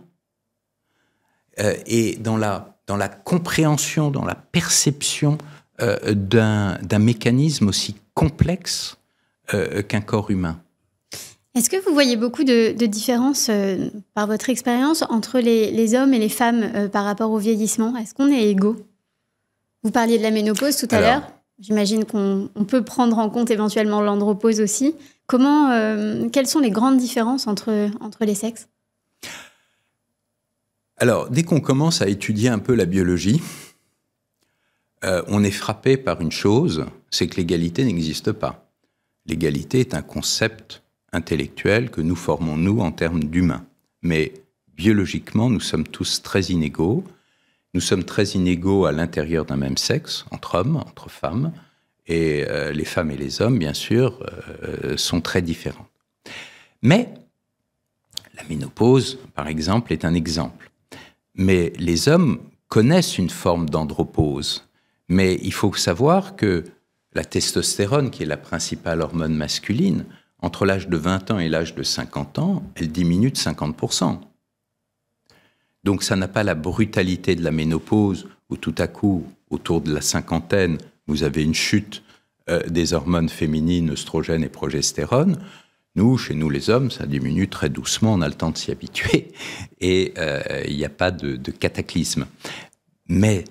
Et dans la compréhension, dans la perception d'un mécanisme aussi complexe qu'un corps humain. Est-ce que vous voyez beaucoup de différences, par votre expérience, entre les hommes et les femmes par rapport au vieillissement? Est-ce qu'on est égaux? Vous parliez de la ménopause tout à l'heure. J'imagine qu'on peut prendre en compte éventuellement l'andropause aussi. Quelles sont les grandes différences entre les sexes? Alors, dès qu'on commence à étudier un peu la biologie, on est frappé par une chose, c'est que l'égalité n'existe pas. L'égalité est un concept intellectuel que nous formons, nous, en termes d'humains. Mais biologiquement, nous sommes tous très inégaux. nous sommes très inégaux à l'intérieur d'un même sexe, entre hommes, entre femmes, et les femmes et les hommes, bien sûr, sont très différents. Mais la ménopause, par exemple, est un exemple. Mais les hommes connaissent une forme d'andropause. Mais il faut savoir que la testostérone, qui est la principale hormone masculine, entre l'âge de 20 ans et l'âge de 50 ans, elle diminue de 50%. Donc ça n'a pas la brutalité de la ménopause, où tout à coup, autour de la cinquantaine, vous avez une chute des hormones féminines, œstrogène et progestérone. Nous, chez nous les hommes, ça diminue très doucement, on a le temps de s'y habituer, et il n'y a pas de cataclysme. Mais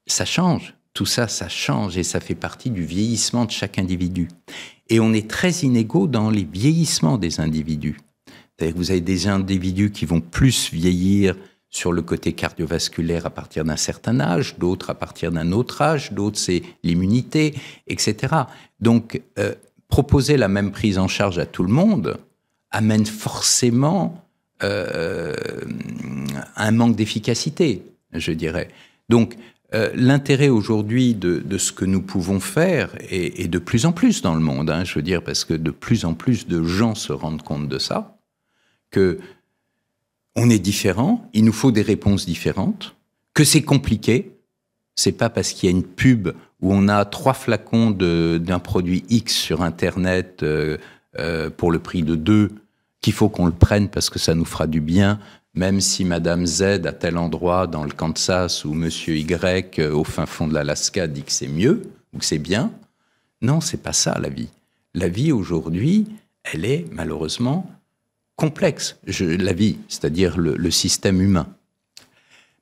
ça change, tout ça, ça change, et ça fait partie du vieillissement de chaque individu. Et on est très inégaux dans les vieillissements des individus. C'est-à-dire que vous avez des individus qui vont plus vieillir sur le côté cardiovasculaire à partir d'un certain âge, d'autres à partir d'un autre âge, d'autres c'est l'immunité, etc. Donc, proposer la même prise en charge à tout le monde amène forcément un manque d'efficacité, je dirais. Donc, l'intérêt aujourd'hui de ce que nous pouvons faire, et de plus en plus dans le monde, je veux dire, parce que de plus en plus de gens se rendent compte de ça, que on est différent, il nous faut des réponses différentes, que c'est compliqué. C'est pas parce qu'il y a une pub où on a 3 flacons d'un produit X sur Internet pour le prix de 2 qu'il faut qu'on le prenne parce que ça nous fera du bien, même si Madame Z à tel endroit dans le Kansas ou Monsieur Y au fin fond de l'Alaska dit que c'est mieux ou que c'est bien. Non, c'est pas ça la vie. La vie aujourd'hui, elle est malheureusement complexe, la vie, c'est-à-dire le système humain.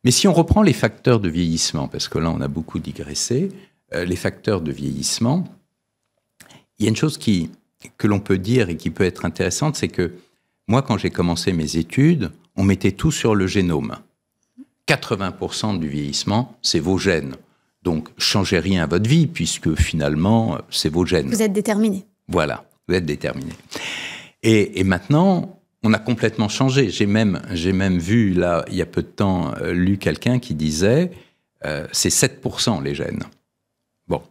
Mais si on reprend les facteurs de vieillissement, parce que là on a beaucoup digressé, les facteurs de vieillissement, il y a une chose que l'on peut dire et qui peut être intéressante, c'est que moi quand j'ai commencé mes études, on mettait tout sur le génome. 80% du vieillissement, c'est vos gènes. Donc changez rien à votre vie, puisque finalement, c'est vos gènes. Vous êtes déterminé. Voilà, vous êtes déterminé. Et maintenant, on a complètement changé. J'ai même vu, là, il y a peu de temps, lu quelqu'un qui disait c'est 7% les gènes. Bon.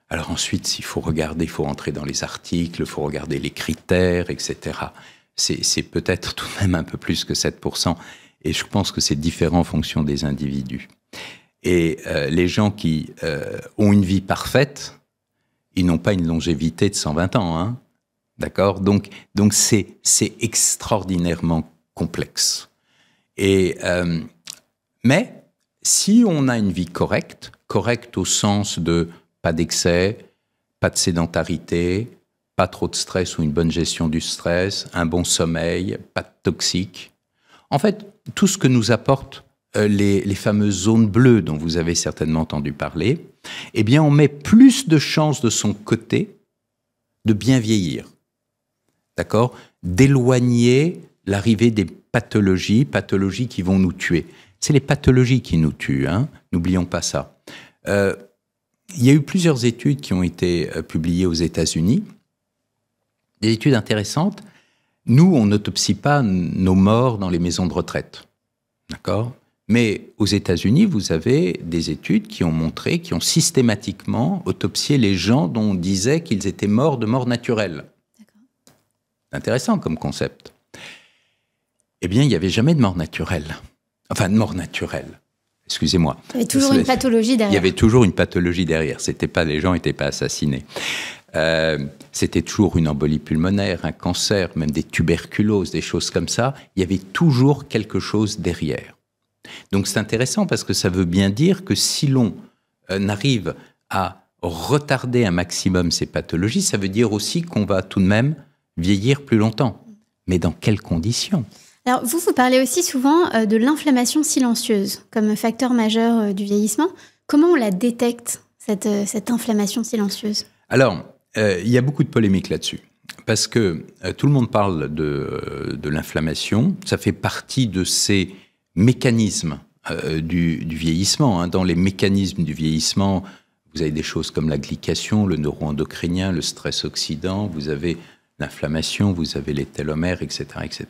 Alors ensuite, s'il faut regarder, il faut entrer dans les articles, il faut regarder les critères, etc. C'est peut-être tout de même un peu plus que 7%. Et je pense que c'est différent en fonction des individus. Et les gens qui ont une vie parfaite, ils n'ont pas une longévité de 120 ans, hein. D'accord ? Donc c'est extraordinairement complexe. Mais si on a une vie correcte au sens de pas d'excès, pas de sédentarité, pas trop de stress ou une bonne gestion du stress, un bon sommeil, pas de toxiques. En fait, tout ce que nous apportent les fameuses zones bleues dont vous avez certainement entendu parler, eh bien on met plus de chances de son côté de bien vieillir. D'accord ? D'éloigner l'arrivée des pathologies qui vont nous tuer. C'est les pathologies qui nous tuent, hein ? N'oublions pas ça. Il y a eu plusieurs études qui ont été publiées aux États-Unis, des études intéressantes. Nous, on n'autopsie pas nos morts dans les maisons de retraite. D'accord ? Mais aux États-Unis, vous avez des études qui ont systématiquement autopsié les gens dont on disait qu'ils étaient morts de mort naturelle. C'est intéressant comme concept. Eh bien, il n'y avait jamais de mort naturelle. Enfin, de mort naturelle. Excusez-moi. Il y avait toujours une pathologie derrière. Il y avait toujours une pathologie derrière. Les gens n'étaient pas assassinés. C'était toujours une embolie pulmonaire, un cancer, même des tuberculoses, des choses comme ça. Il y avait toujours quelque chose derrière. Donc c'est intéressant parce que ça veut bien dire que si l'on arrive à retarder un maximum ces pathologies, ça veut dire aussi qu'on va tout de même vieillir plus longtemps. Mais dans quelles conditions ? Alors vous parlez aussi souvent de l'inflammation silencieuse comme facteur majeur du vieillissement. Comment on la détecte, cette inflammation silencieuse ? Alors, il y a beaucoup de polémiques là-dessus. Parce que tout le monde parle de l'inflammation. Ça fait partie de ces mécanismes du vieillissement. Hein. Dans les mécanismes du vieillissement, vous avez des choses comme la glycation, le neuroendocrinien, le stress oxydant, vous avez l'inflammation, vous avez les télomères, etc. etc.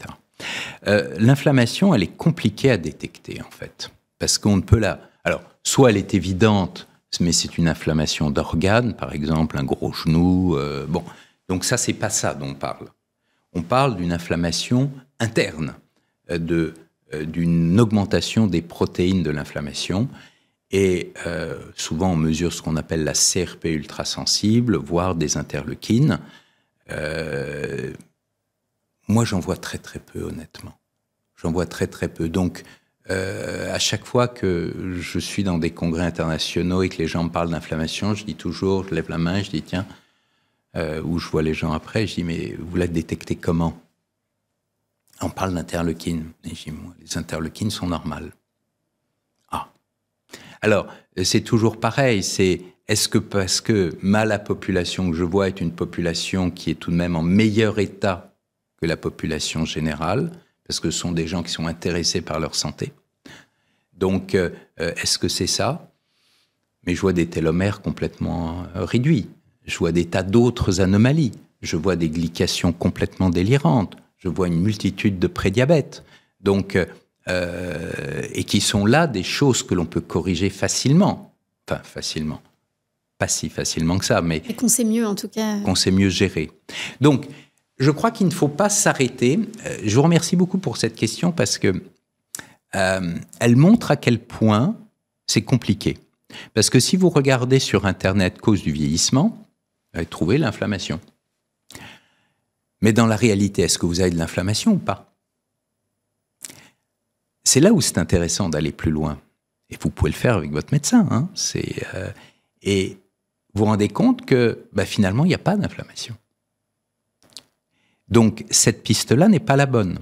L'inflammation, elle est compliquée à détecter, en fait. Parce qu'on ne peut la Alors, soit elle est évidente, mais c'est une inflammation d'organes, par exemple, un gros genou. Bon, donc ça, c'est pas ça dont on parle. On parle d'une inflammation interne, d'une augmentation des protéines de l'inflammation. Et souvent, on mesure ce qu'on appelle la CRP ultrasensible, voire des interleukines. Moi, j'en vois très, très peu, honnêtement. J'en vois très, très peu. Donc, à chaque fois que je suis dans des congrès internationaux et que les gens me parlent d'inflammation, je dis toujours, je lève la main, je dis tiens, ou je vois les gens après, je dis mais vous la détectez comment? On parle d'interleukines. Et je dis moi, les interleukines sont normales. Ah. Alors, c'est toujours pareil, est-ce que parce que la population que je vois est une population qui est tout de même en meilleur état que la population générale, parce que ce sont des gens qui sont intéressés par leur santé. Donc, est-ce que c'est ça? Mais je vois des télomères complètement réduits. Je vois des tas d'autres anomalies. Je vois des glycations complètement délirantes. Je vois une multitude de prédiabètes. Donc, et qui sont là des choses que l'on peut corriger facilement. Enfin, facilement. Pas si facilement que ça, mais... Et qu'on sait mieux, en tout cas. Qu'on sait mieux gérer. Donc, je crois qu'il ne faut pas s'arrêter. Je vous remercie beaucoup pour cette question parce que elle montre à quel point c'est compliqué. Parce que si vous regardez sur Internet cause du vieillissement, vous allez trouver l'inflammation. Mais dans la réalité, est-ce que vous avez de l'inflammation ou pas? C'est là où c'est intéressant d'aller plus loin. Et vous pouvez le faire avec votre médecin. Hein. Et vous vous rendez compte que finalement, il n'y a pas d'inflammation. Donc, cette piste-là n'est pas la bonne.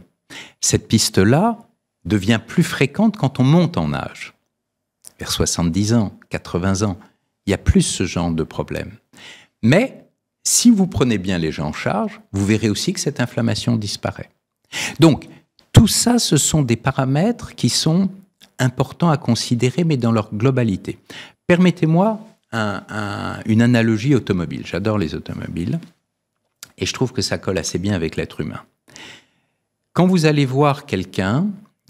Cette piste-là devient plus fréquente quand on monte en âge. Vers 70 ans, 80 ans, il y a plus ce genre de problème. Mais, si vous prenez bien les gens en charge, vous verrez aussi que cette inflammation disparaît. Donc, tout ça, ce sont des paramètres qui sont importants à considérer, mais dans leur globalité. Permettez-moi une analogie automobile. J'adore les automobiles. Et je trouve que ça colle assez bien avec l'être humain. Quand vous allez voir quelqu'un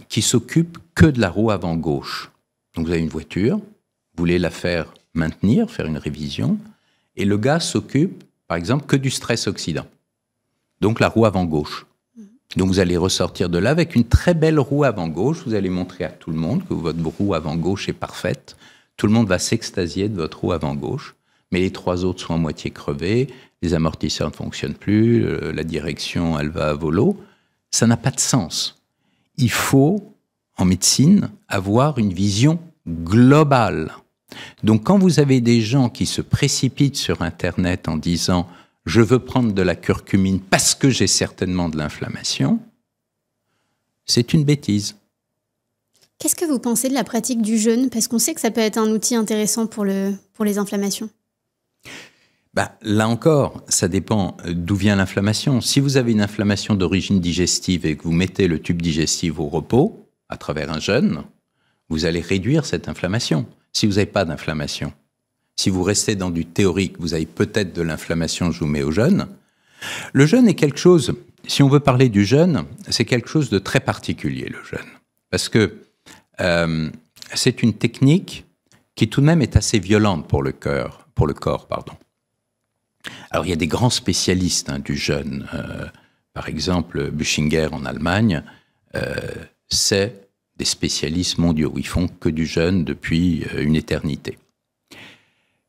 qui s'occupe que de la roue avant gauche, donc vous avez une voiture, vous voulez la faire maintenir, faire une révision, et le gars s'occupe, par exemple, que du stress oxydant. Donc la roue avant gauche. Donc vous allez ressortir de là avec une très belle roue avant gauche, vous allez montrer à tout le monde que votre roue avant gauche est parfaite, tout le monde va s'extasier de votre roue avant gauche, mais les trois autres sont à moitié crevés, les amortisseurs ne fonctionnent plus, la direction, elle va à volo. Ça n'a pas de sens. Il faut, en médecine, avoir une vision globale. Donc, quand vous avez des gens qui se précipitent sur Internet en disant « je veux prendre de la curcumine parce que j'ai certainement de l'inflammation », c'est une bêtise. Qu'est-ce que vous pensez de la pratique du jeûne? Parce qu'on sait que ça peut être un outil intéressant pour les inflammations. Là encore, ça dépend d'où vient l'inflammation. Si vous avez une inflammation d'origine digestive et que vous mettez le tube digestif au repos, à travers un jeûne, vous allez réduire cette inflammation. Si vous n'avez pas d'inflammation, si vous restez dans du théorique, vous avez peut-être de l'inflammation, je vous mets au jeûne. Le jeûne est quelque chose, si on veut parler du jeûne, c'est quelque chose de très particulier, le jeûne. Parce que c'est une technique qui tout de même est assez violente pour le corps. Alors, il y a des grands spécialistes du jeûne. Par exemple, Büchinger en Allemagne, c'est des spécialistes mondiaux. Ils font que du jeûne depuis une éternité.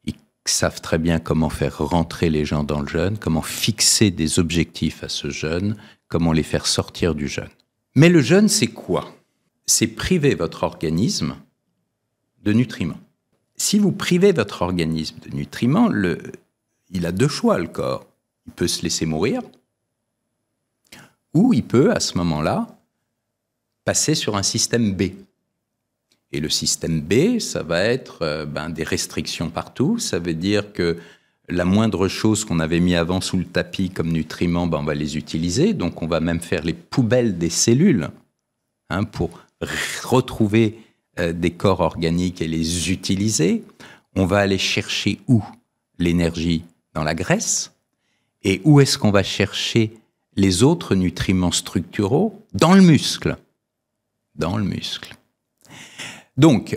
Ils savent très bien comment faire rentrer les gens dans le jeûne, comment fixer des objectifs à ce jeûne, comment les faire sortir du jeûne. Mais le jeûne, c'est quoi? C'est priver votre organisme de nutriments. Si vous privez votre organisme de nutriments, il a deux choix, le corps. Il peut se laisser mourir, ou il peut, à ce moment-là, passer sur un système B. Et le système B, ça va être des restrictions partout. Ça veut dire que la moindre chose qu'on avait mis avant sous le tapis comme nutriments, on va les utiliser. Donc, on va même faire les poubelles des cellules pour retrouver des corps organiques et les utiliser. On va aller chercher où? L'énergie dans la graisse. Et où est-ce qu'on va chercher les autres nutriments structuraux? Dans le muscle. Dans le muscle. Donc,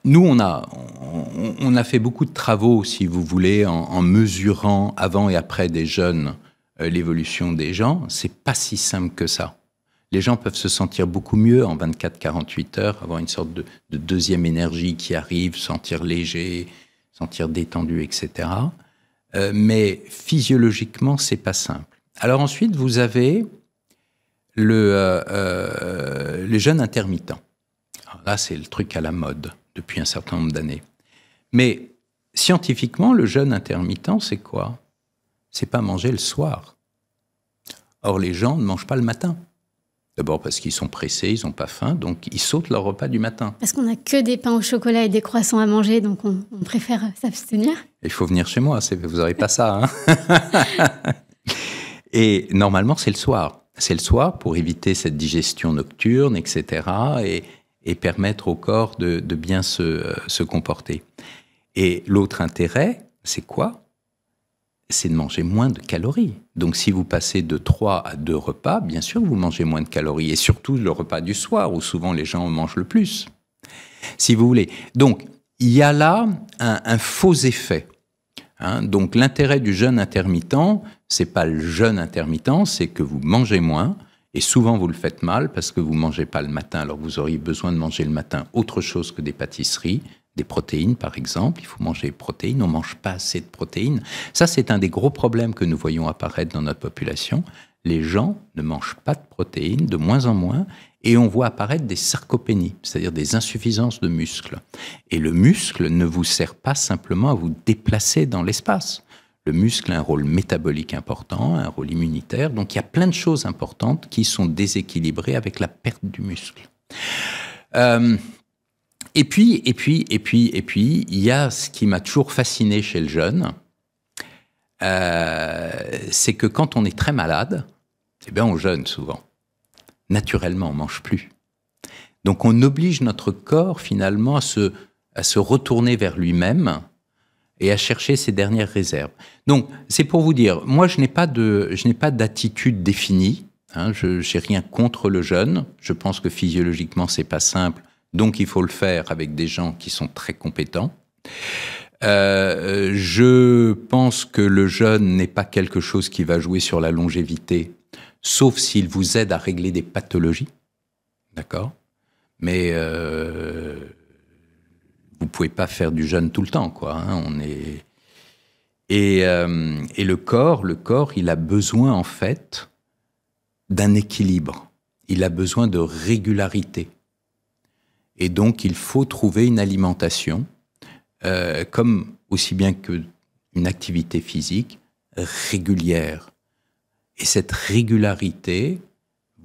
Nous, on a fait beaucoup de travaux, si vous voulez, en mesurant avant et après des jeunes l'évolution des gens. C'est pas si simple que ça. Les gens peuvent se sentir beaucoup mieux en 24-48 heures, avoir une sorte de deuxième énergie qui arrive, sentir léger, sentir détendu, etc. Mais physiologiquement, c'est pas simple. Alors ensuite, vous avez les jeûnes intermittents. Alors là, c'est le truc à la mode depuis un certain nombre d'années. Mais scientifiquement, le jeûne intermittent, c'est quoi? C'est pas manger le soir. Or, les gens ne mangent pas le matin. D'abord parce qu'ils sont pressés, ils n'ont pas faim, donc ils sautent leur repas du matin. Parce qu'on n'a que des pains au chocolat et des croissants à manger, donc on préfère s'abstenir. Il faut venir chez moi, vous n'aurez pas ça. Hein. Et normalement, c'est le soir. C'est le soir pour éviter cette digestion nocturne, etc. Et permettre au corps de bien se comporter. Et l'autre intérêt, c'est quoi? C'est de manger moins de calories. Donc, si vous passez de 3 à 2 repas, bien sûr, vous mangez moins de calories. Et surtout, le repas du soir, où souvent les gens mangent le plus, si vous voulez. Donc, il y a là un faux effet. Hein. Donc, l'intérêt du jeûne intermittent, c'est pas le jeûne intermittent, c'est que vous mangez moins. Et souvent, vous le faites mal parce que vous ne mangez pas le matin. Alors, vous auriez besoin de manger le matin autre chose que des pâtisseries, des protéines, par exemple. Il faut manger des protéines. On ne mange pas assez de protéines. Ça, c'est un des gros problèmes que nous voyons apparaître dans notre population. Les gens ne mangent pas de protéines, de moins en moins, et on voit apparaître des sarcopénies, c'est-à-dire des insuffisances de muscles. Et le muscle ne vous sert pas simplement à vous déplacer dans l'espace. Le muscle a un rôle métabolique important, un rôle immunitaire. Donc, il y a plein de choses importantes qui sont déséquilibrées avec la perte du muscle. Et puis, il y a ce qui m'a toujours fasciné chez le jeune, c'est que quand on est très malade, eh bien, on jeûne souvent. Naturellement, on ne mange plus. Donc, on oblige notre corps, finalement, à se retourner vers lui-même et à chercher ses dernières réserves. Donc, c'est pour vous dire, moi, je n'ai pas d'attitude définie. Hein, je n'ai rien contre le jeûne. Je pense que physiologiquement, c'est pas simple. Donc, il faut le faire avec des gens qui sont très compétents. Je pense que le jeûne n'est pas quelque chose qui va jouer sur la longévité, sauf s'il vous aide à régler des pathologies. D'accord ? Mais vous ne pouvez pas faire du jeûne tout le temps, quoi. Hein, et le corps, il a besoin, en fait, d'un équilibre. Il a besoin de régularité. Et donc, il faut trouver une alimentation, comme aussi bien qu'une activité physique, régulière. Et cette régularité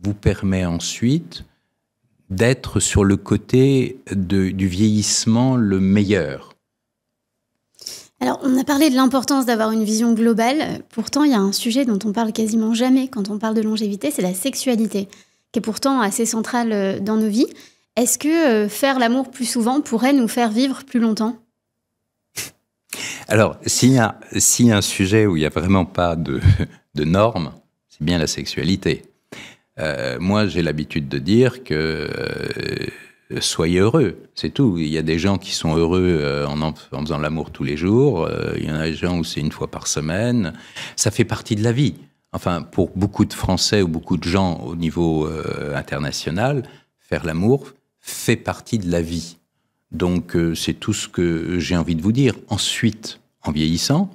vous permet ensuite d'être sur le côté du vieillissement le meilleur. Alors, on a parlé de l'importance d'avoir une vision globale. Pourtant, il y a un sujet dont on parle quasiment jamais quand on parle de longévité, c'est la sexualité, qui est pourtant assez centrale dans nos vies. Est-ce que faire l'amour plus souvent pourrait nous faire vivre plus longtemps ? Alors, s'il y a un sujet où il n'y a vraiment pas de normes, c'est bien la sexualité. Moi, j'ai l'habitude de dire que soyez heureux, c'est tout. Il y a des gens qui sont heureux en faisant l'amour tous les jours. Il y en a des gens où c'est une fois par semaine. Ça fait partie de la vie. Enfin, pour beaucoup de Français ou beaucoup de gens au niveau international, faire l'amour fait partie de la vie. Donc, c'est tout ce que j'ai envie de vous dire. Ensuite, en vieillissant,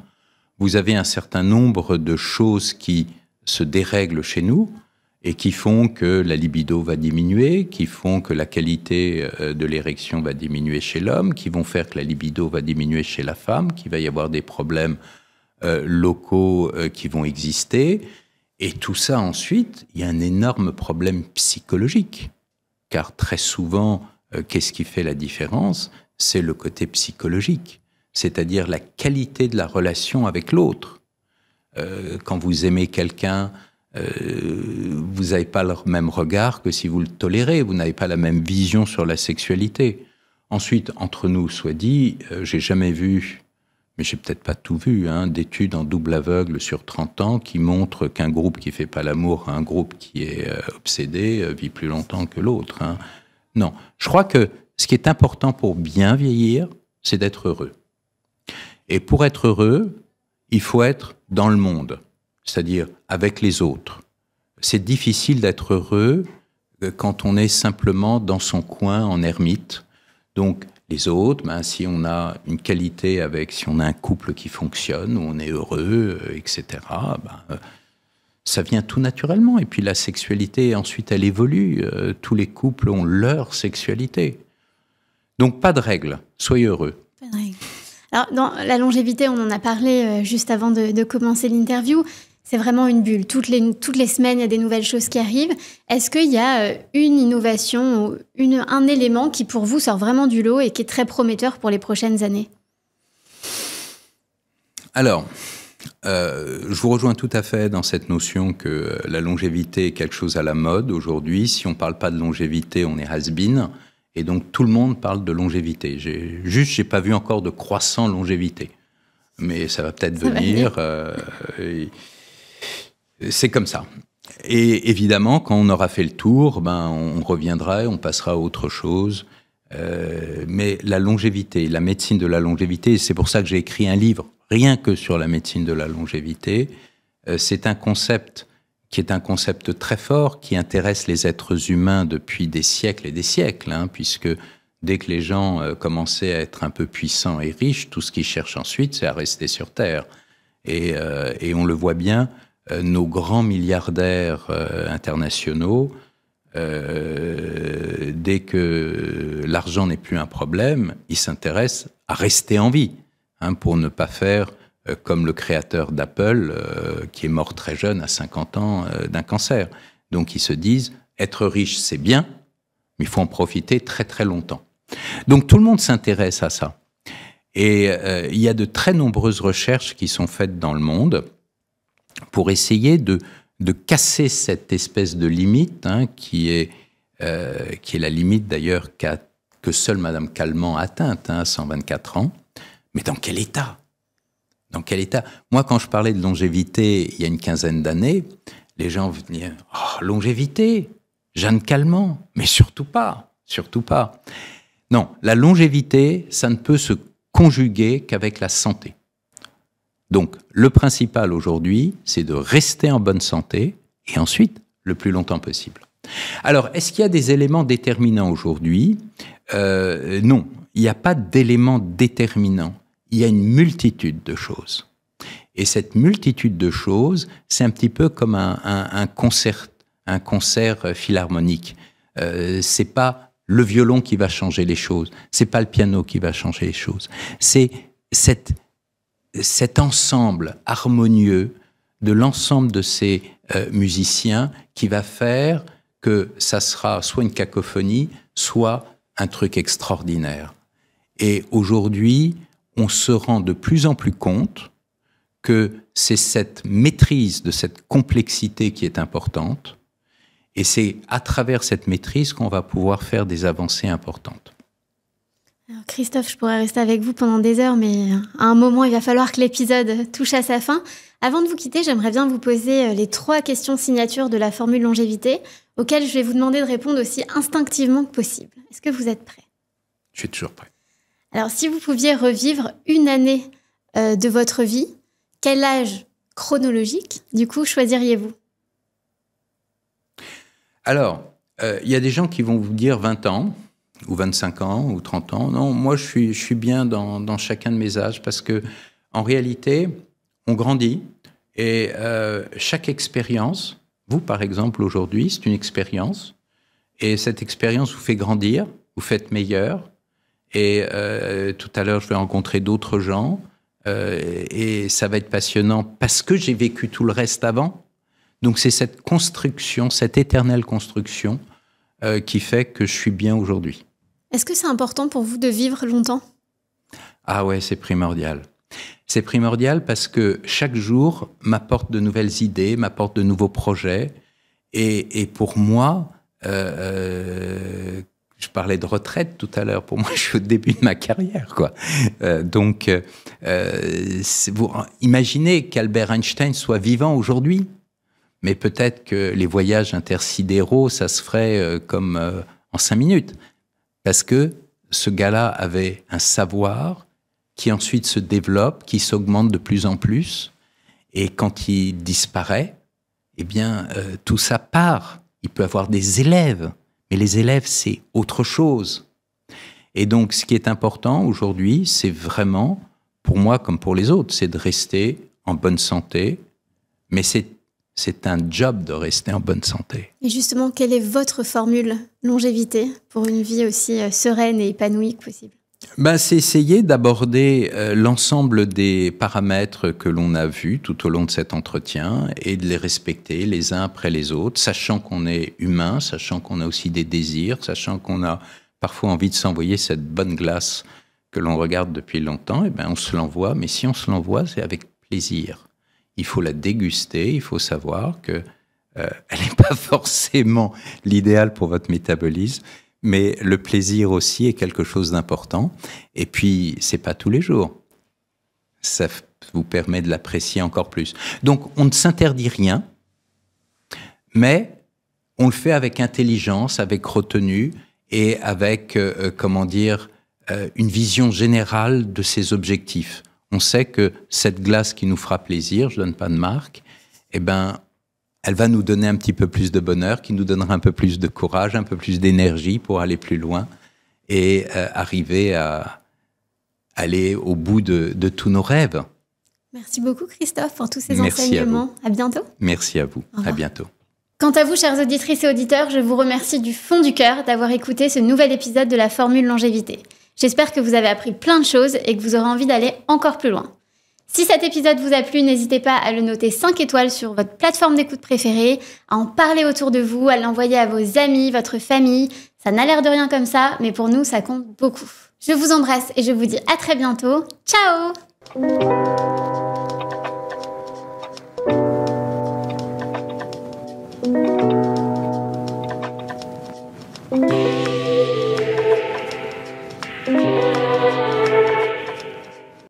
vous avez un certain nombre de choses qui se dérèglent chez nous et qui font que la libido va diminuer, qui font que la qualité de l'érection va diminuer chez l'homme, qui vont faire que la libido va diminuer chez la femme, qu'il va y avoir des problèmes locaux qui vont exister. Et tout ça, ensuite, il y a un énorme problème psychologique. Car très souvent, qu'est-ce qui fait la différence ? C'est le côté psychologique, c'est-à-dire la qualité de la relation avec l'autre. Quand vous aimez quelqu'un, vous n'avez pas le même regard que si vous le tolérez, vous n'avez pas la même vision sur la sexualité. Ensuite, entre nous, soit dit, j'ai jamais vu, mais j'ai peut-être pas tout vu, d'études en double aveugle sur 30 ans qui montrent qu'un groupe qui fait pas l'amour à un groupe qui est obsédé vit plus longtemps que l'autre. Non, je crois que ce qui est important pour bien vieillir, c'est d'être heureux. Et pour être heureux, il faut être dans le monde, c'est-à-dire avec les autres. C'est difficile d'être heureux quand on est simplement dans son coin en ermite. Donc, les autres, si on a une qualité si on a un couple qui fonctionne, où on est heureux, etc., ça vient tout naturellement. Et puis la sexualité, ensuite, elle évolue. Tous les couples ont leur sexualité. Donc, pas de règles. Soyez heureux. Pas de règles. Alors, dans la longévité, on en a parlé juste avant de commencer l'interview. C'est vraiment une bulle. Toutes les semaines, il y a des nouvelles choses qui arrivent. Est-ce qu'il y a une innovation ou un élément qui, pour vous, sort vraiment du lot et qui est très prometteur pour les prochaines années? Alors, je vous rejoins tout à fait dans cette notion que la longévité est quelque chose à la mode aujourd'hui. Si on ne parle pas de longévité, on est has-been. Et donc, tout le monde parle de longévité. J'ai pas vu encore de croissant longévité. Mais ça va peut-être venir. C'est comme ça. Et évidemment, quand on aura fait le tour, on reviendra et on passera à autre chose. Mais la longévité, la médecine de la longévité, c'est pour ça que j'ai écrit un livre, rien que sur la médecine de la longévité. C'est un concept qui est un concept très fort, qui intéresse les êtres humains depuis des siècles et des siècles, puisque dès que les gens commençaient à être un peu puissants et riches, tout ce qu'ils cherchent ensuite, c'est à rester sur Terre. Et on le voit bien, nos grands milliardaires internationaux, dès que l'argent n'est plus un problème, ils s'intéressent à rester en vie, pour ne pas faire comme le créateur d'Apple, qui est mort très jeune, à 50 ans, d'un cancer. Donc ils se disent, être riche, c'est bien, mais il faut en profiter très très longtemps. Donc tout le monde s'intéresse à ça. Et il y a de très nombreuses recherches qui sont faites dans le monde pour essayer de casser cette espèce de limite, qui est la limite d'ailleurs que seule Madame Calment a atteinte, 124 ans. Mais dans quel état? Dans quel état? Moi, quand je parlais de longévité il y a une quinzaine d'années, les gens venaient « Oh, longévité, Jeanne Calment !» Mais surtout pas, surtout pas. Non, la longévité, ça ne peut se conjuguer qu'avec la santé. Donc, le principal aujourd'hui, c'est de rester en bonne santé et ensuite, le plus longtemps possible. Alors, est-ce qu'il y a des éléments déterminants aujourd'hui? Non, il n'y a pas d'éléments déterminants. Il y a une multitude de choses. Et cette multitude de choses, c'est un petit peu comme un concert philharmonique. C'est pas le violon qui va changer les choses. C'est pas le piano qui va changer les choses. C'est cet ensemble harmonieux de l'ensemble de ces musiciens qui va faire que ça sera soit une cacophonie, soit un truc extraordinaire. Et aujourd'hui, on se rend de plus en plus compte que c'est cette maîtrise de cette complexité qui est importante, et c'est à travers cette maîtrise qu'on va pouvoir faire des avancées importantes. Alors Christophe, je pourrais rester avec vous pendant des heures, mais à un moment, il va falloir que l'épisode touche à sa fin. Avant de vous quitter, j'aimerais bien vous poser les 3 questions signatures de la formule longévité, auxquelles je vais vous demander de répondre aussi instinctivement que possible. Est-ce que vous êtes prêt? Je suis toujours prêt. Alors, si vous pouviez revivre une année de votre vie, quel âge chronologique, du coup, choisiriez-vous? Alors, il y a des gens qui vont vous dire 20 ans, ou 25 ans, ou 30 ans. Non, moi, je suis bien dans chacun de mes âges, parce que en réalité, on grandit, et chaque expérience, vous, par exemple, aujourd'hui, c'est une expérience, et cette expérience vous fait grandir, vous faites meilleur, et tout à l'heure, je vais rencontrer d'autres gens, et ça va être passionnant parce que j'ai vécu tout le reste avant. Donc c'est cette construction, cette éternelle construction qui fait que je suis bien aujourd'hui. Est-ce que c'est important pour vous de vivre longtemps? Ah ouais, c'est primordial. C'est primordial parce que chaque jour m'apporte de nouvelles idées, m'apporte de nouveaux projets. Et pour moi, je parlais de retraite tout à l'heure. Pour moi, je suis au début de ma carrière, quoi. Donc, vous imaginez qu'Albert Einstein soit vivant aujourd'hui, mais peut-être que les voyages intersidéraux, ça se ferait comme en 5 minutes, parce que ce gars-là avait un savoir qui ensuite se développe, qui s'augmente de plus en plus. Et quand il disparaît, eh bien, tout ça part. Il peut avoir des élèves, mais les élèves, c'est autre chose. Et donc, ce qui est important aujourd'hui, c'est vraiment, pour moi comme pour les autres, c'est de rester en bonne santé, mais c'est un job de rester en bonne santé. Et justement, quelle est votre formule longévité pour une vie aussi sereine et épanouie que possible? C'est essayer d'aborder l'ensemble des paramètres que l'on a vus tout au long de cet entretien et de les respecter les uns après les autres, sachant qu'on est humain, sachant qu'on a aussi des désirs, sachant qu'on a parfois envie de s'envoyer cette bonne glace que l'on regarde depuis longtemps, et on se l'envoie, mais si on se l'envoie, c'est avec plaisir. Il faut la déguster, il faut savoir que elle n'est pas forcément l'idéal pour votre métabolisme, mais le plaisir aussi est quelque chose d'important. Et puis, c'est pas tous les jours. Ça vous permet de l'apprécier encore plus. Donc, on ne s'interdit rien, mais on le fait avec intelligence, avec retenue et avec, une vision générale de ses objectifs. On sait que cette glace qui nous fera plaisir, je donne pas de marque, elle va nous donner un petit peu plus de bonheur, qui nous donnera un peu plus de courage, un peu plus d'énergie pour aller plus loin et arriver à aller au bout de tous nos rêves. Merci beaucoup Christophe pour tous ces enseignements. À bientôt. Merci à vous. À bientôt. Quant à vous, chères auditrices et auditeurs, je vous remercie du fond du cœur d'avoir écouté ce nouvel épisode de la Formule Longévité. J'espère que vous avez appris plein de choses et que vous aurez envie d'aller encore plus loin. Si cet épisode vous a plu, n'hésitez pas à le noter 5 étoiles sur votre plateforme d'écoute préférée, à en parler autour de vous, à l'envoyer à vos amis, votre famille. Ça n'a l'air de rien comme ça, mais pour nous, ça compte beaucoup. Je vous embrasse et je vous dis à très bientôt. Ciao!